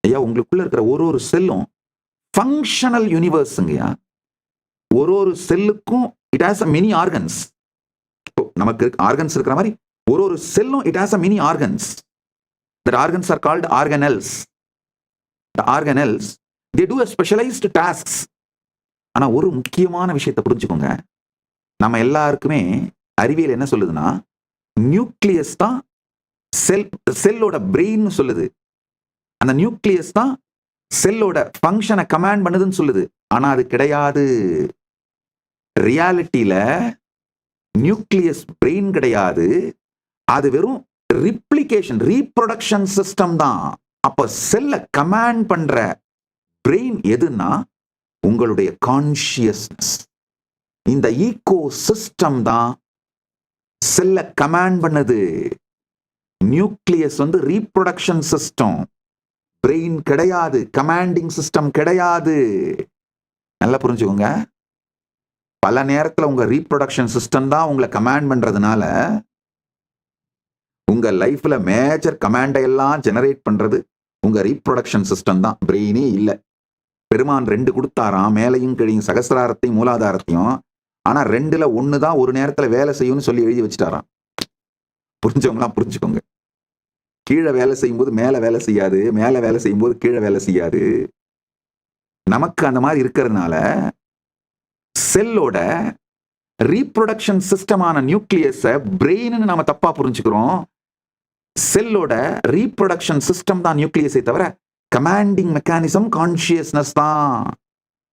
ஐயா உங்களுக்குள்ள இருக்கிற ஒரு செல்லும் ஃபங்க்ஷனல் யூனிவர்ஸுங்கய்யா. ஒரு செல்லுக்கும் it has a mini organs. நமக்கு ஆர்கன்ஸ் இருக்கிற மாதிரி ஒரு செல்லும் it has a mini organs. That organs are called organelles. The organelles, they do a specialized tasks. ஆனா ஒரு முக்கியமான விஷயத்தை புரிஞ்சுக்கோங்க. நம்ம எல்லாருக்குமே அறிவியல் என்ன சொல்லுதுன்னா, நியூக்ளியஸ் தான் செல்லோட பிரெயின் சொல்லுது. அந்த நியூக்ளியஸ் தான் செல்லோட ஃபங்க்ஷனை கமாண்ட் பண்ணுதுன்னு சொல்லுது. ஆனா அது கிடையாது. ரியாலிட்டியில நியூக்ளியஸ் பிரெயின் கிடையாது. அது வெறும் ரிப்ளிகேஷன், ரீப்ரொடக்ஷன் சிஸ்டம் தான். அப்ப செல்ல கமாண்ட் பண்ற பிரெயின் எதுன்னா உங்களுடைய கான்ஷியஸ்னஸ். இந்த ஈகோ சிஸ்டம் தான் செல்ல கமாண்ட் பண்ணுது. நியூக்ளியஸ் ரீப்ரொடக்ஷன் சிஸ்டம், பிரெயின் கிடையாது, கமாண்டிங் சிஸ்டம் கிடையாது. நல்லா புரிஞ்சுக்கோங்க. பல நேரத்தில் உங்க ரீப்ரொடக்ஷன் சிஸ்டம் தான் உங்களை கமாண்ட் பண்றதுனால உங்க லைஃப்ல மேஜர் கமாண்டை எல்லாம் ஜெனரேட் பண்றது உங்க ரீப்ரொடக்ஷன் சிஸ்டம் தான், பிரெயினே இல்லை. பெருமான் 2 கொடுத்தாராம், மேலையும் கீழையும், சகசிராரத்தையும் மூலாதாரத்தையும். ஆனா 2ல 1 தான் ஒரு நேரத்துல வேலை செய்யும்னு சொல்லி எழுதி வச்சுட்டாராம். புரிஞ்சவங்களாம் புரிஞ்சுக்கோங்க. கீழே வேலை செய்யும் போது மேல வேலை செய்யாது, மேல வேலை செய்யும் போது கீழே வேலை செய்யாது. நமக்கு அந்த மாதிரி இருக்கிறதுனால செல்லோட ரீப்ரொடக்ஷன் சிஸ்டமான நியூக்ளியஸ பிரெயின் நாம தப்பா புரிஞ்சுக்கிறோம். செல்லோட ரீப்ரொடக்ஷன் சிஸ்டம் தான் நியூக்ளியஸை தவிர கமாண்டிங் மெக்கானிசம் கான்ஷியஸ்னஸ் தான்.